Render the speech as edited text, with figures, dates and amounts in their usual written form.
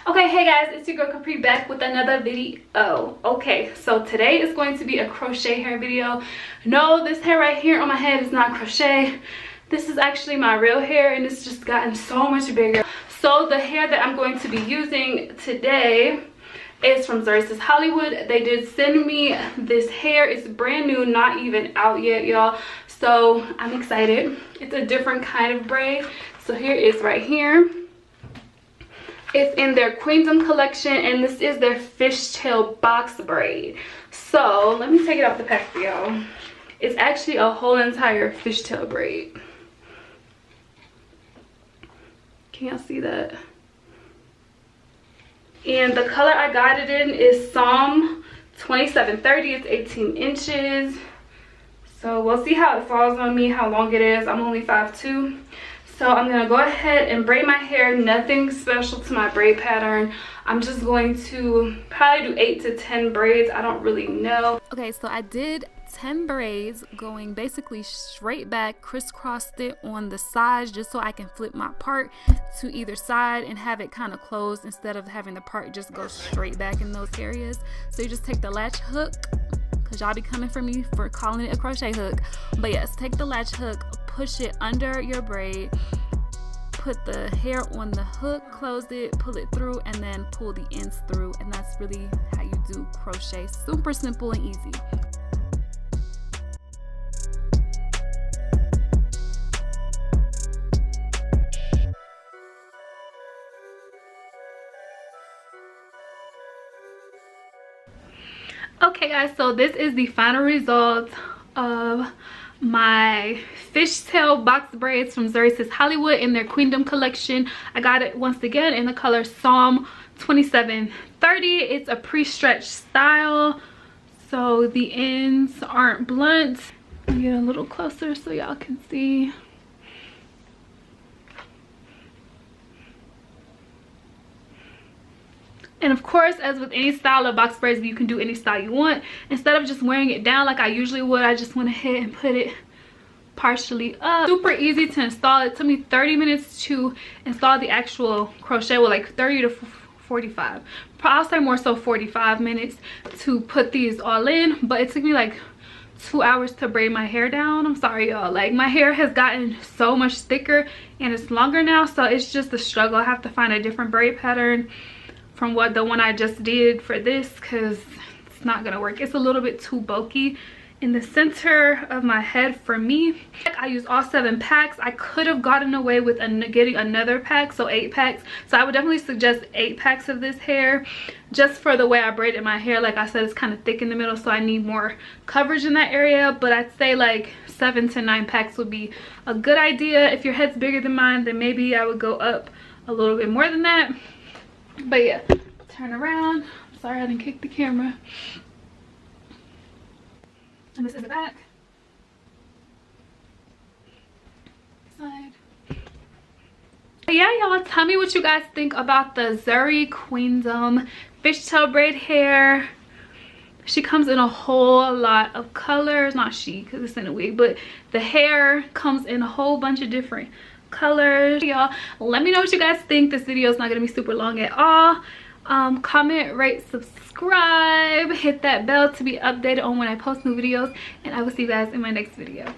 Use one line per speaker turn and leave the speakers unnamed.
Okay, hey guys, it's your girl Capri back with another video. Okay, so today is going to be a crochet hair video. No, this hair right here on my head is not crochet. This is actually my real hair and it's just gotten so much bigger. So the hair that I'm going to be using today is from Zury Hollywood. They did send me this hair. It's brand new, not even out yet, y'all. So I'm excited. It's a different kind of braid. So here it is right here. It's in their Queendom collection and this is their Fishtail Box Braid. So let me take it off the pack for y'all. It's actually a whole entire fishtail braid. Can y'all see that? And the color I got it in is Psalm 2730. It's 18 inches. So we'll see how it falls on me, how long it is. I'm only 5'2". So I'm going to go ahead and braid my hair. Nothing special to my braid pattern. I'm just going to probably do 8 to 10 braids. I don't really know.
Okay, so I did 10 braids going basically straight back, crisscrossed it on the sides just so I can flip my part to either side and have it kind of closed instead of having the part just go straight back in those areas. So you just take the latch hook, because y'all be coming for me for calling it a crochet hook. But yes, take the latch hook, push it under your braid, put the hair on the hook, close it, pull it through, and then pull the ends through. And that's really how you do crochet. Super simple and easy.
Okay guys, so this is the final result of my fishtail box braids from Zury Hollywood in their Queendom collection. I got it once again in the color Psalm 2730. It's a pre-stretched style, so the ends aren't blunt. Let me get a little closer so y'all can see. And of course, as with any style of box braids, you can do any style you want. Instead of just wearing it down like I usually would, I just went ahead and put it partially up. Super easy to install. It took me 30 minutes to install the actual crochet, well, like 30 to 45. I'll say more so 45 minutes to put these all in, but it took me like 2 hours to braid my hair down. I'm sorry y'all, like my hair has gotten so much thicker and it's longer now, so it's just a struggle. I have to find a different braid pattern from the one I just did for this, because it's not gonna work. It's a little bit too bulky in the center of my head for me. I used all 7 packs. I could have gotten away with getting another pack, so 8 packs. So I would definitely suggest 8 packs of this hair, just for the way I braided my hair. Like I said, it's kind of thick in the middle, so I need more coverage in that area. But I'd say like 7 to 9 packs would be a good idea. If your head's bigger than mine, then maybe I would go up a little bit more than that. But yeah, turn around. Sorry I didn't kick the camera. And this is the back. Side. Yeah, y'all, tell me what you guys think about the Zury Queendom fishtail braid hair. She comes in a whole lot of colors. Not she, because it's in a wig, but the hair comes in a whole bunch of different colors. Y'all, let me know what you guys think. This video is not gonna be super long at all. Comment, rate, subscribe, hit that bell to be updated on when I post new videos, and I will see you guys in my next video.